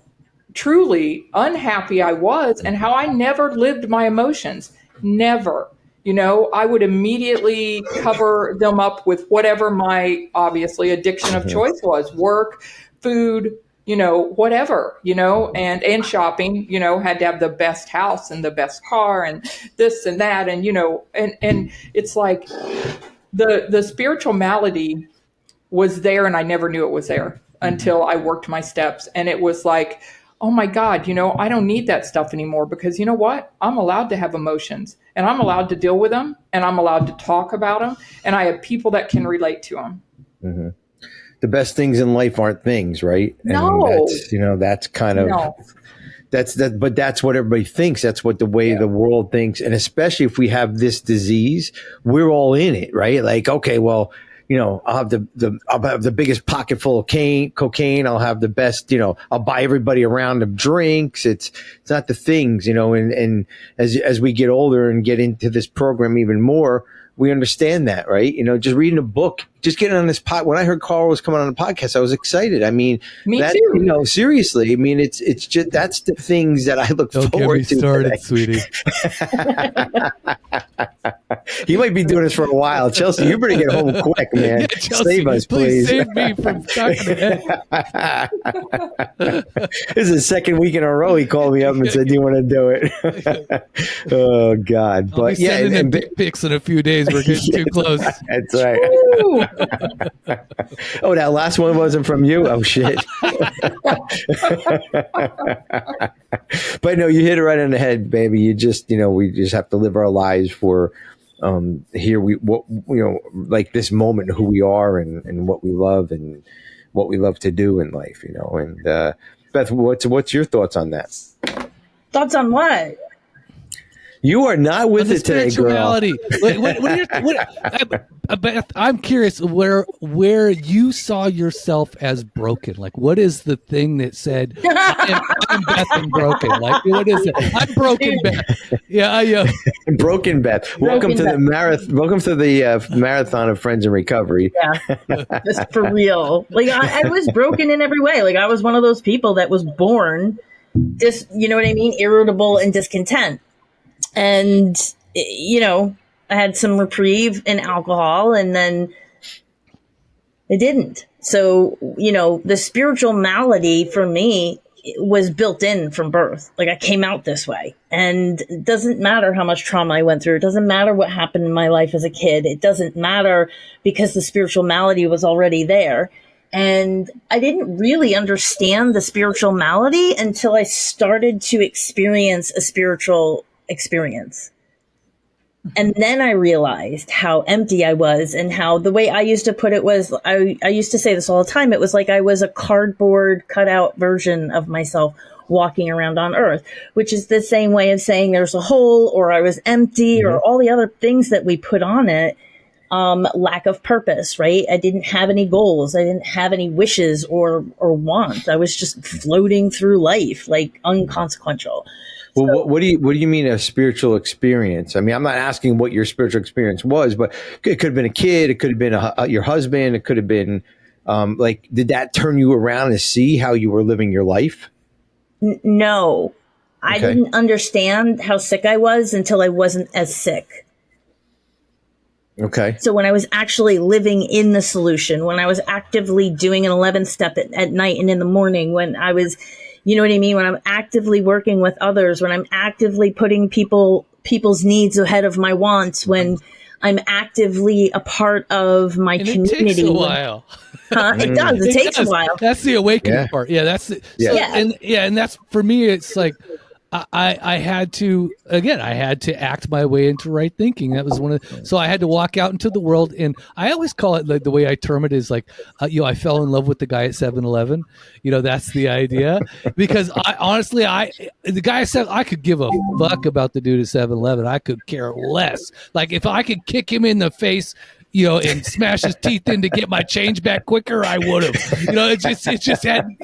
Speaker 5: truly unhappy I was and how I never lived my emotions. Never. I would immediately cover them up with whatever my obviously addiction of choice was: work, food, whatever, and shopping, had to have the best house and the best car and this and that. And, and it's like the spiritual malady was there and I never knew it was there until I worked my steps. And it was like, oh my God, I don't need that stuff anymore, because you know what? I'm allowed to have emotions and I'm allowed to deal with them and I'm allowed to talk about them. And I have people that can relate to them.
Speaker 2: Mm-hmm. The best things in life aren't things, right?
Speaker 5: No.
Speaker 2: And that's kind of, but that's what everybody thinks. That's what the way the world thinks. And especially if we have this disease, we're all in it, right? Like, okay, well, I'll have the biggest pocket full of cocaine. I'll have the best, I'll buy everybody around them drinks. It's not the things, and as we get older and get into this program even more, we understand that, right? Just reading a book, just getting on this when I heard Carl was coming on the podcast, I was excited. I mean,
Speaker 5: me too.
Speaker 2: Seriously. I mean, it's just, that's the things that I look forward to.
Speaker 4: Don't get me started, sweetie.
Speaker 2: He might be doing this for a while. Chelsea, you better get home quick, man.
Speaker 4: Yeah, Chelsea,
Speaker 2: save us, please.
Speaker 4: Save me from talking to Ed.
Speaker 2: This is the second week in a row he called me up and said, do you want to do it? Oh, God.
Speaker 4: I'll be sending him dick pics in a few days. We're getting too close.
Speaker 2: That's right. Oh, that last one wasn't from you? Oh, shit. But no, you hit it right on the head, baby. You just, we just have to live our lives for like this moment, who we are and what we love and what we love to do in life, And Beth, what's your thoughts on that?
Speaker 3: Thoughts on what?
Speaker 2: You are not with it today, girl.
Speaker 4: Beth, I'm curious where you saw yourself as broken. Like, what is the thing that said, I'm Beth and broken? Like, what is it? I'm broken, Beth. Yeah.
Speaker 2: Broken Beth. Welcome to the marathon of Friends in Recovery.
Speaker 3: Yeah, just for real. Like, I was broken in every way. Like, I was one of those people that was born you know what I mean? Irritable and discontent. And, you know, I had some reprieve in alcohol, and then it didn't. So, you know, the spiritual malady for me was built in from birth. Like, I came out this way, and it doesn't matter how much trauma I went through. It doesn't matter what happened in my life as a kid. It doesn't matter, because the spiritual malady was already there. And I didn't really understand the spiritual malady until I started to experience a spiritual experience. And then I realized how empty I was, and how the way I used to put it was, I used to say this all the time. It was like I was a cardboard cutout version of myself walking around on earth, which is the same way of saying there's a hole, or I was empty, or all the other things that we put on it. Lack of purpose, right? I didn't have any goals. I didn't have any wishes or wants. I was just floating through life, like unconsequential.
Speaker 2: Well, so, what do you mean a spiritual experience? I mean, I'm not asking what your spiritual experience was, but it could have been a kid. It could have been your husband. It could have been like, did that turn you around to see how you were living your life?
Speaker 3: No, I didn't understand how sick I was until I wasn't as sick.
Speaker 2: Okay.
Speaker 3: So when I was actually living in the solution, when I was actively doing an 11th step at night and in the morning, when I was, you know what I mean? When I'm actively working with others, when I'm actively putting people's needs ahead of my wants, when I'm actively a part of my community.
Speaker 4: It takes a while.
Speaker 3: It does. It takes a while.
Speaker 4: That's the awakening part. Yeah. That's the, and that's, for me, it's like, I had to act my way into right thinking. That was so I had to walk out into the world, and I always call it, like, the way I term it is like, I fell in love with the guy at 7-Eleven. You know, that's the idea, because the guy said I could give a fuck about the dude at 7-Eleven. I could care less. Like, if I could kick him in the face, you know, and smash his teeth in to get my change back quicker, I would have. You know,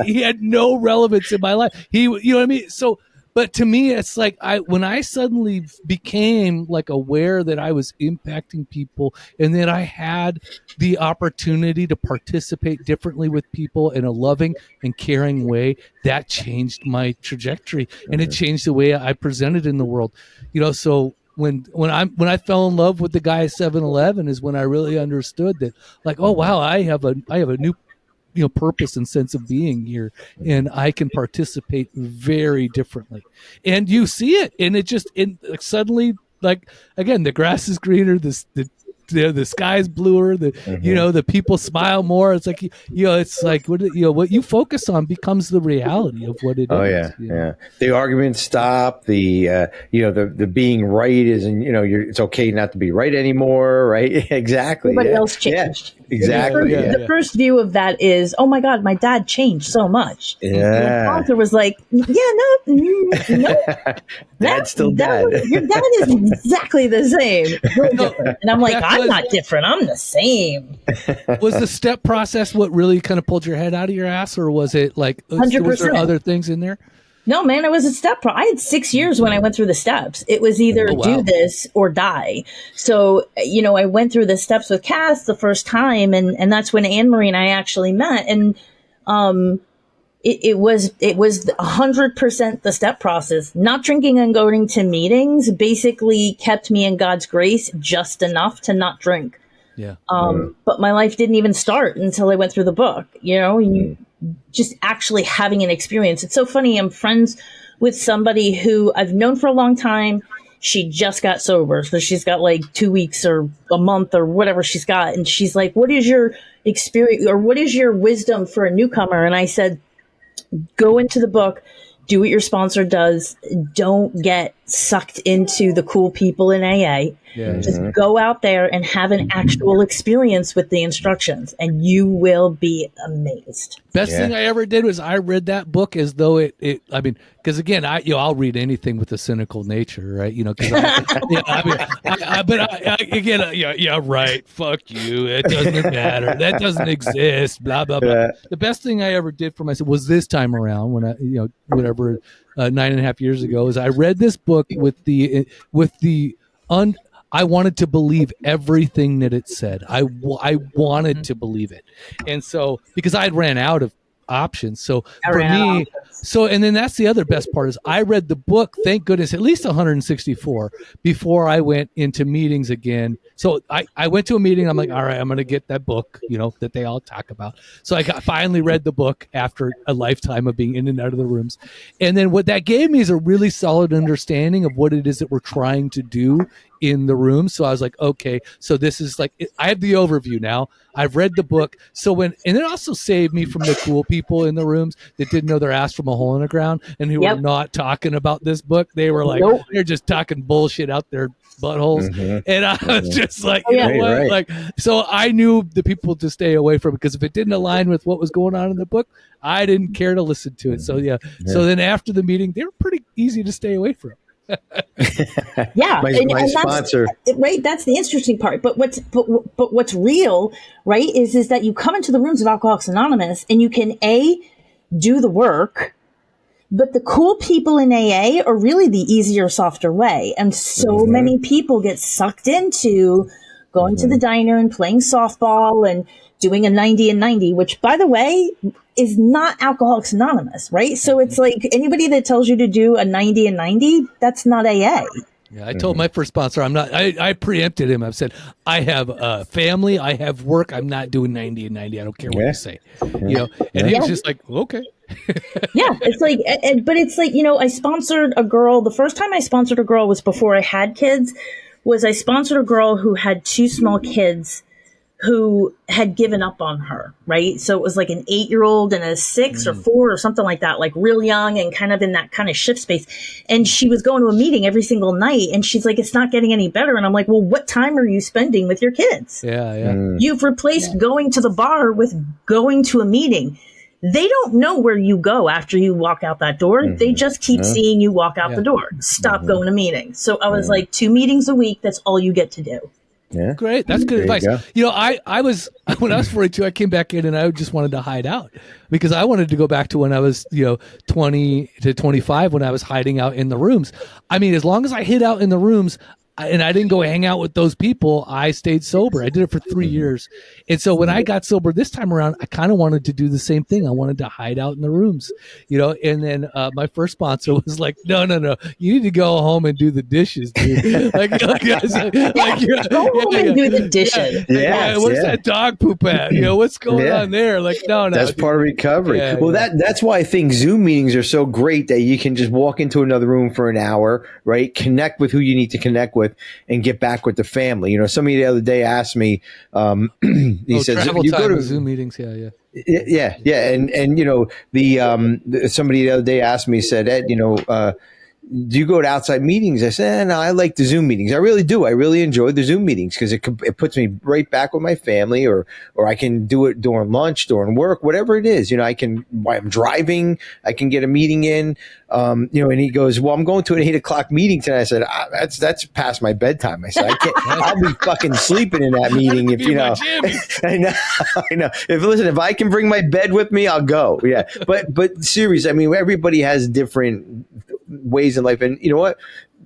Speaker 4: he had no relevance in my life. You know what I mean? So. But to me, it's like when I suddenly became like aware that I was impacting people, and that I had the opportunity to participate differently with people in a loving and caring way, that changed my trajectory, and it changed the way I presented in the world. You know, so when I fell in love with the guy at 7-Eleven is when I really understood that, like, oh wow, I have a new, you know, purpose and sense of being here, and I can participate very differently. And you see it, and it just, like, suddenly, like, again, the grass is greener, the sky's bluer, you know, the people smile more. It's like, you know, it's like, what you focus on becomes the reality of what it is.
Speaker 2: Oh yeah.
Speaker 4: Yeah.
Speaker 2: The arguments stop. The the being right isn't, you know, it's okay not to be right anymore. Right. Exactly.
Speaker 3: Everybody else changed.
Speaker 2: Yeah. Exactly.
Speaker 3: The first view of that is, oh my God, my dad changed so much.
Speaker 2: Yeah.
Speaker 3: The author was like, no.
Speaker 2: Dad's still dad.
Speaker 3: Your dad is exactly the same. Really different. And I'm like, I'm not different. I'm the same.
Speaker 4: Was the step process what really kind of pulled your head out of your ass, or was it like,
Speaker 3: 100%.
Speaker 4: Was there other things in there?
Speaker 3: No, man, I was a step I had 6 years when I went through the steps. It was either do this or die. So, you know, I went through the steps with Cass the first time, and that's when Anne-Marie and I actually met. And it was 100% the step process. Not drinking and going to meetings basically kept me in God's grace just enough to not drink.
Speaker 4: Yeah.
Speaker 3: But my life didn't even start until I went through the book, you know, just actually having an experience. It's so funny. I'm friends with somebody who I've known for a long time. She just got sober. So she's got like 2 weeks or a month or whatever she's got. And she's like, what is your experience, or what is your wisdom for a newcomer? And I said, go into the book, do what your sponsor does. Don't get sucked into the cool people in AA. Just go out there and have an actual experience with the instructions, and you will be amazed.
Speaker 4: Best thing I ever did was I read that book as though because again, I'll read anything with a cynical nature, right? Right. Fuck you. It doesn't matter. That doesn't exist. Blah blah blah. The best thing I ever did for myself was this time around when 9.5 years ago, is I read this book I wanted to believe everything that it said. I wanted to believe it. And so, because I ran out of options. So for me, and then that's the other best part is I read the book, thank goodness, at least 164 before I went into meetings again. So I went to a meeting. I'm like, all right, I'm going to get that book, that they all talk about. So I finally read the book after a lifetime of being in and out of the rooms. And then what that gave me is a really solid understanding of what it is that we're trying to do in the room. So I was like, okay, so this is like, I have the overview now. I've read the book. And it also saved me from the cool people in the rooms that didn't know their ass from a hole in the ground and who were not talking about this book. They were like, they're just talking bullshit out their buttholes. And I was just like, you know what? Right. Like, so I knew the people to stay away from it, because if it didn't align with what was going on in the book, I didn't care to listen to it. So so then after the meeting, they were pretty easy to stay away from.
Speaker 2: My sponsor,
Speaker 3: right? That's the interesting part. But what's real, right, is that you come into the rooms of Alcoholics Anonymous and you can do the work, but the cool people in AA are really the easier, softer way. And so many people get sucked into going to the diner and playing softball and doing a 90 and 90, which, by the way, is not Alcoholics Anonymous, right? So it's like anybody that tells you to do a 90 and 90, that's not AA.
Speaker 4: Yeah, I told my first sponsor, I preempted him. I've said, I have a family, I have work, I'm not doing 90 and 90. I don't care what you say. And he was just like, okay.
Speaker 3: It's like, but it's like, I sponsored a girl. The first time I sponsored a girl was before I had kids. I sponsored a girl who had 2 small kids who had given up on her, right? So it was like an 8-year-old and a 6 or 4 or something like that, like real young and kind of in that kind of shift space. And she was going to a meeting every single night, and she's like, it's not getting any better. And I'm like, well, what time are you spending with your kids? You've replaced going to the bar with going to a meeting. They don't know where you go after you walk out that door. They just keep seeing you walk out the door. Stop going to meetings. So I was like, 2 meetings a week, that's all you get to do.
Speaker 2: Yeah.
Speaker 4: Great. That's good advice. I was, when I was 42, I came back in and I just wanted to hide out, because I wanted to go back to when I was, 20 to 25, when I was hiding out in the rooms. I mean, as long as I hid out in the rooms and I didn't go hang out with those people, I stayed sober. I did it for 3 years. And so when I got sober this time around, I kind of wanted to do the same thing. I wanted to hide out in the rooms, and then my first sponsor was like, no, you need to go home and do the dishes, dude. Go home and do the dishes. What's that dog poop at? What's going on there? Like, no.
Speaker 2: That's part of recovery. That's why I think Zoom meetings are so great, that you can just walk into another room for an hour, right? Connect with who you need to connect with and get back with the family. Somebody the other day asked me, he said,
Speaker 4: you go to Zoom meetings.
Speaker 2: And somebody the other day asked me, said, Ed, do you go to outside meetings? I said, no, I like the Zoom meetings. I really do. I really enjoy the Zoom meetings, because it puts me right back with my family, or I can do it during lunch, during work, whatever it is. While I'm driving, I can get a meeting in. And he goes, well, I'm going to an 8:00 meeting tonight. I said, that's past my bedtime. I said, I can't, I'll be fucking sleeping in that meeting if I know. If I can bring my bed with me, I'll go. Yeah. But seriously, I mean, everybody has different ways in life. And you know what?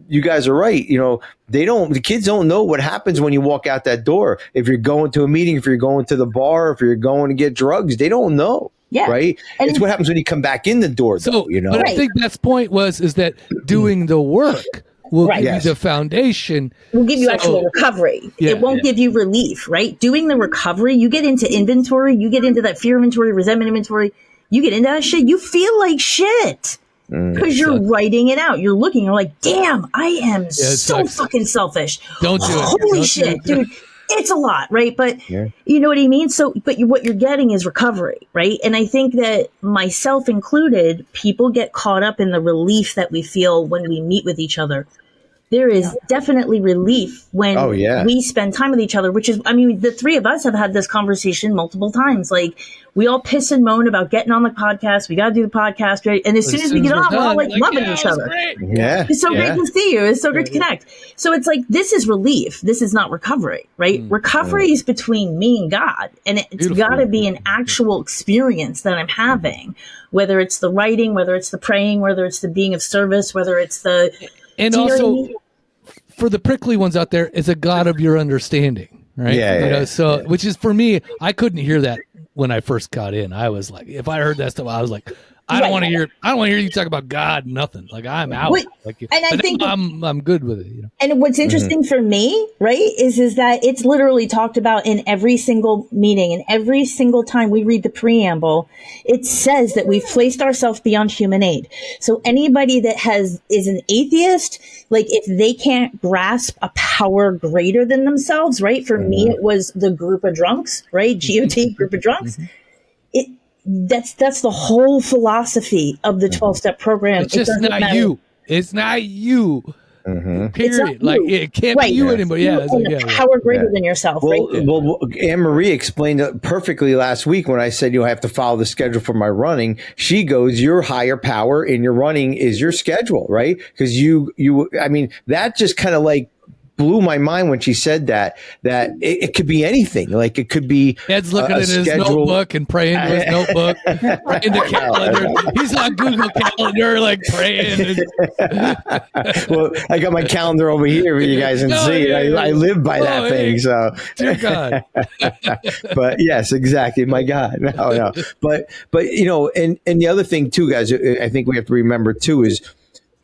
Speaker 2: You guys are right. The kids don't know what happens when you walk out that door. If you're going to a meeting, if you're going to the bar, if you're going to get drugs, they don't know. Yeah. Right. And it's what happens when you come back in the door, though,
Speaker 4: But I think Beth's point is that doing the work will give you the foundation.
Speaker 3: Will give you actual recovery. It won't give you relief, right? Doing the recovery, you get into inventory, you get into that fear inventory, resentment inventory, you get into that shit, you feel like shit. Because you're writing it out. You're looking, you're like, damn, I am so fucking selfish.
Speaker 4: Don't do it.
Speaker 3: Holy shit, dude. It's a lot, right? But you know what I mean? So, but what you're getting is recovery, right? And I think that myself included, people get caught up in the relief that we feel when we meet with each other. There is definitely relief when we spend time with each other, which is, I mean, the three of us have had this conversation multiple times. Like, we all piss and moan about getting on the podcast. We got to do the podcast, right? And as soon as we get on, we're all like loving each other.
Speaker 2: Yeah.
Speaker 3: It's so great to see you. It's so great to connect. So it's like, this is relief. This is not recovery, right? Recovery is between me and God. And it's got to be an actual experience that I'm having, whether it's the writing, whether it's the praying, whether it's the being of service, whether it's the...
Speaker 4: And also, for the prickly ones out there, it's a God of your understanding, right? So, which is, for me, I couldn't hear that when I first got in. I was like, if I heard that stuff, I was like, I don't want to hear. I don't want to hear you talk about God. Nothing. Like, I'm out. Like,
Speaker 3: and I think
Speaker 4: I'm good with it. You know.
Speaker 3: And what's interesting for me, right, is that it's literally talked about in every single meeting, and every single time we read the preamble, it says that we've placed ourselves beyond human aid. So anybody that is an atheist, like, if they can't grasp a power greater than themselves, right? For me, it was the group of drunks, right? GOT, group of drunks. That's the whole philosophy of the 12-step program.
Speaker 4: It's just not you. It's not you. Period. Like, it can't be you anymore.
Speaker 3: Power greater than yourself.
Speaker 2: Well,
Speaker 3: right?
Speaker 2: well, Anne-Marie explained it perfectly last week when I said, I have to follow the schedule for my running. She goes, your higher power in your running is your schedule, right? Because I mean, that just kind of like blew my mind when she said that it could be anything. Like, it could be
Speaker 4: Ed's looking at his notebook and praying to his notebook, praying the calendar. He's on Google Calendar, like, praying.
Speaker 2: Well, I got my calendar over here for you guys can see. I live by that thing. So,
Speaker 4: dear God.
Speaker 2: But yes, exactly. My God. No. But and the other thing too, guys, I think we have to remember too is,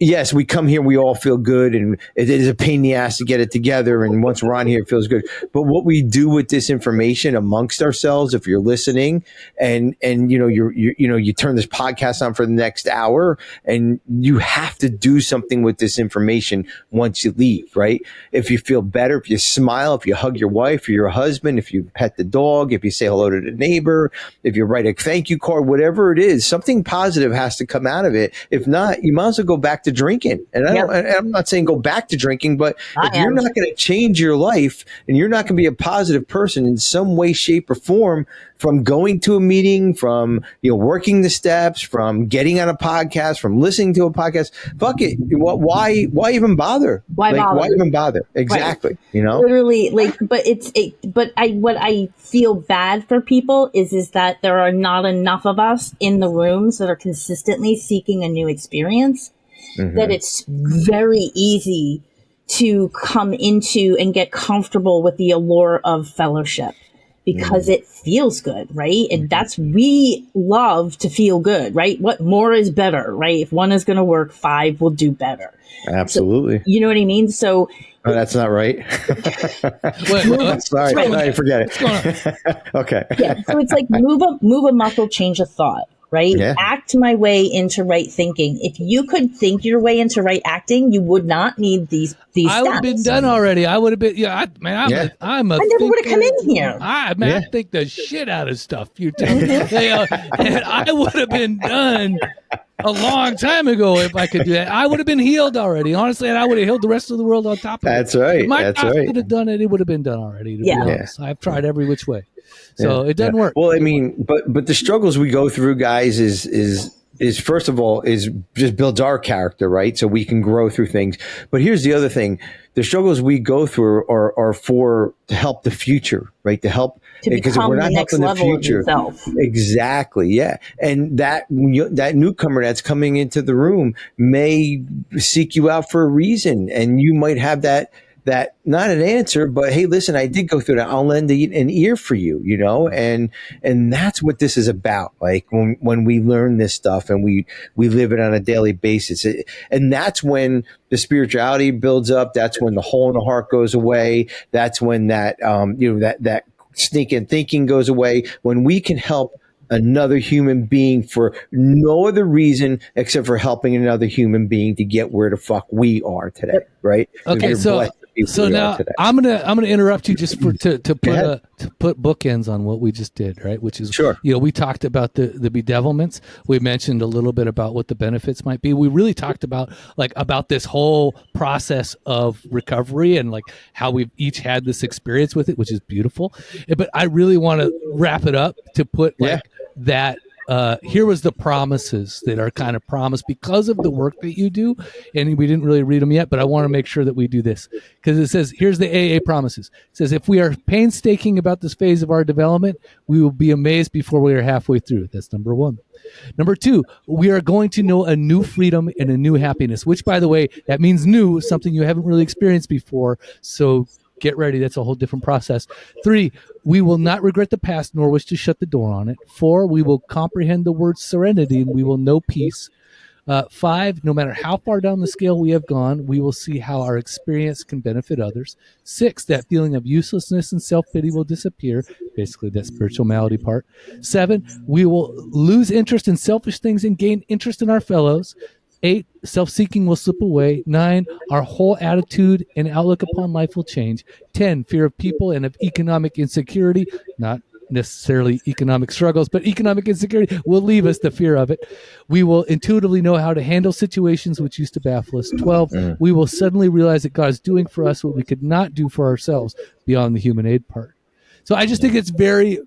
Speaker 2: yes, we come here, we all feel good, and it is a pain in the ass to get it together. And once we're on here, it feels good. But what we do with this information amongst ourselves, if you're listening, and you turn this podcast on for the next hour, and you have to do something with this information once you leave, right? If you feel better, if you smile, if you hug your wife or your husband, if you pet the dog, if you say hello to the neighbor, if you write a thank you card, whatever it is, something positive has to come out of it. If not, you might as well go back to drinking. And I'm not saying go back to drinking, but if you're not going to change your life and you're not going to be a positive person in some way, shape, or form, from going to a meeting, from working the steps, from getting on a podcast, from listening to a podcast, fuck it. Why even bother? Why even bother? Exactly. Right.
Speaker 3: Literally, like, but what I feel bad for people is that there are not enough of us in the rooms that are consistently seeking a new experience. That it's very easy to come into and get comfortable with the allure of fellowship because it feels good, right? And we love to feel good, right? What more is better, right? If one is going to work, 5 will do better.
Speaker 2: Absolutely.
Speaker 3: So, you know what I mean? So
Speaker 2: that's not right. Sorry, forget it. Okay.
Speaker 3: Yeah. So it's like move a muscle, change a thought. Right? Yeah. Act my way into right thinking. If you could think your way into right acting, you would not need these
Speaker 4: I would have been done already. I would have been, I never
Speaker 3: would have come in here.
Speaker 4: I think the shit out of stuff. You tell me. And I would have been done a long time ago if I could do that. I would have been healed already, honestly, and I would have healed the rest of the world on top of it.
Speaker 2: That's right.
Speaker 4: If my God could have done it, it would have been done already, to be honest. I've tried every which way. So it doesn't work.
Speaker 2: Well, I mean, but the struggles we go through, guys, is first of all, is just builds our character, right? So we can grow through things. But here's the other thing. The struggles we go through are for to help the future, right? To help, because if we're not helping the future. Exactly. Yeah. And that newcomer that's coming into the room may seek you out for a reason, and you might have that not an answer, but hey, listen, I did go through that. I'll lend an ear for you, and that's what this is about. Like when we learn this stuff and we live it on a daily basis, and that's when the spirituality builds up. That's when the hole in the heart goes away. That's when that sneaking thinking goes away. When we can help another human being for no other reason except for helping another human being to get where the fuck we are today, right?
Speaker 4: Okay, so
Speaker 2: So
Speaker 4: now I'm gonna interrupt you just to put bookends on what we just did, right? Which is
Speaker 2: sure.
Speaker 4: We talked about the bedevilments. We mentioned a little bit about what the benefits might be. We really talked about this whole process of recovery and like how we've each had this experience with it, which is beautiful. But I really want to wrap it up to put that. Here was the promises that are kind of promised because of the work that you do. And we didn't really read them yet, but I want to make sure that we do this because it says, here's the AA promises. It says, if we are painstaking about this phase of our development, we will be amazed before we are halfway through. That's number one. Number two, we are going to know a new freedom and a new happiness, which, by the way, that means new, something you haven't really experienced before. So get ready. That's a whole different process. 3, we will not regret the past nor wish to shut the door on it. 4, we will comprehend the word serenity and we will know peace. 5, no matter how far down the scale we have gone, we will see how our experience can benefit others. 6, that feeling of uselessness and self-pity will disappear. Basically, that spiritual malady part. 7, we will lose interest in selfish things and gain interest in our fellows. 8, self-seeking will slip away. 9, our whole attitude and outlook upon life will change. 10, fear of people and of economic insecurity, not necessarily economic struggles, but economic insecurity will leave us, the fear of it. We will intuitively know how to handle situations which used to baffle us. 12, we will suddenly realize that God is doing for us what we could not do for ourselves beyond the human aid part. So I just think it's very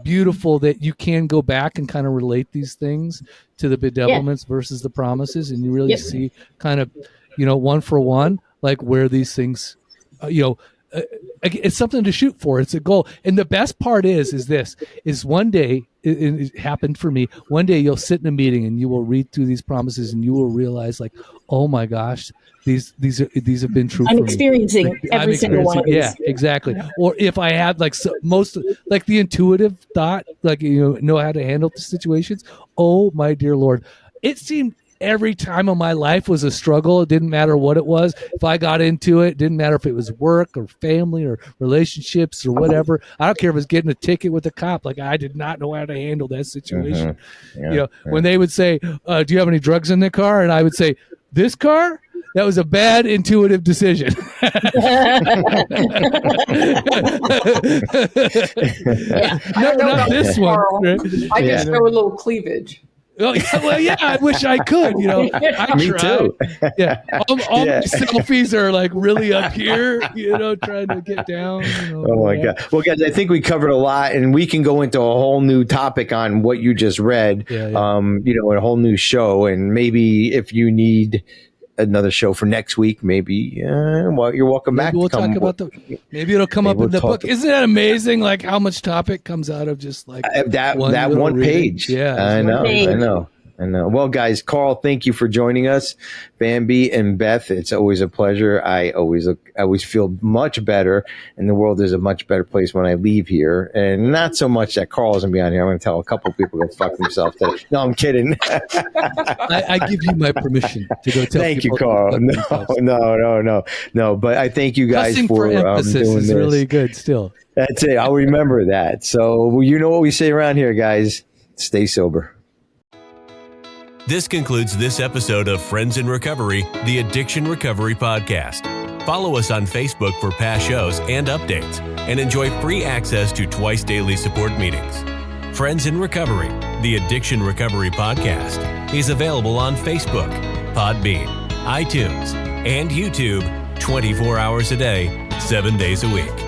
Speaker 4: beautiful that you can go back and kind of relate these things to the bedevilments versus the promises, and you really see kind of one for one where these things it's something to shoot for. It's a goal. And the best part is one day, it happened for me, one day you'll sit in a meeting and you will read through these promises and you will realize oh my gosh, these have been true.
Speaker 3: I'm experiencing every single one of these.
Speaker 4: Yeah, exactly. Or if I had most the intuitive thought, know how to handle the situations. Oh my dear Lord. It seemed every time of my life was a struggle. It didn't matter what it was. If I got into it, didn't matter if it was work or family or relationships or whatever. I don't care if it was getting a ticket with a cop. I did not know how to handle that situation. When they would say, do you have any drugs in the car? And I would say, this car? That was a bad intuitive decision. Not this one. Right?
Speaker 5: I just show a little cleavage.
Speaker 4: Well, I wish I could. I
Speaker 2: Me
Speaker 4: try.
Speaker 2: too.
Speaker 4: All my selfies are really up here. Trying to get down.
Speaker 2: Oh my God! Well, guys, I think we covered a lot, and we can go into a whole new topic on what you just read.
Speaker 4: A
Speaker 2: whole new show, and maybe if you need another show for next week, maybe you're welcome back.
Speaker 4: We'll talk about maybe it'll come up in the book. Isn't that amazing? How much topic comes out of just
Speaker 2: that one page.
Speaker 4: Yeah,
Speaker 2: I know. Well, guys, Carl, thank you for joining us. Bambi and Beth, it's always a pleasure. I always feel much better, and the world is a much better place when I leave here. And not so much that Carl's gonna be on here. I'm gonna tell a couple of people to go fuck themselves today. No, I'm kidding.
Speaker 4: I give you my permission to go tell
Speaker 2: thank
Speaker 4: people.
Speaker 2: You, Carl. No. But I thank you guys for
Speaker 4: emphasis
Speaker 2: doing
Speaker 4: is
Speaker 2: this.
Speaker 4: Really good. Still,
Speaker 2: that's it. I'll remember that. So you know what we say around here, guys. Stay sober.
Speaker 1: This concludes this episode of Friends in Recovery, the Addiction Recovery Podcast. Follow us on Facebook for past shows and updates, and enjoy free access to twice daily support meetings. Friends in Recovery, the Addiction Recovery Podcast, is available on Facebook, Podbean, iTunes, and YouTube 24 hours a day, 7 days a week.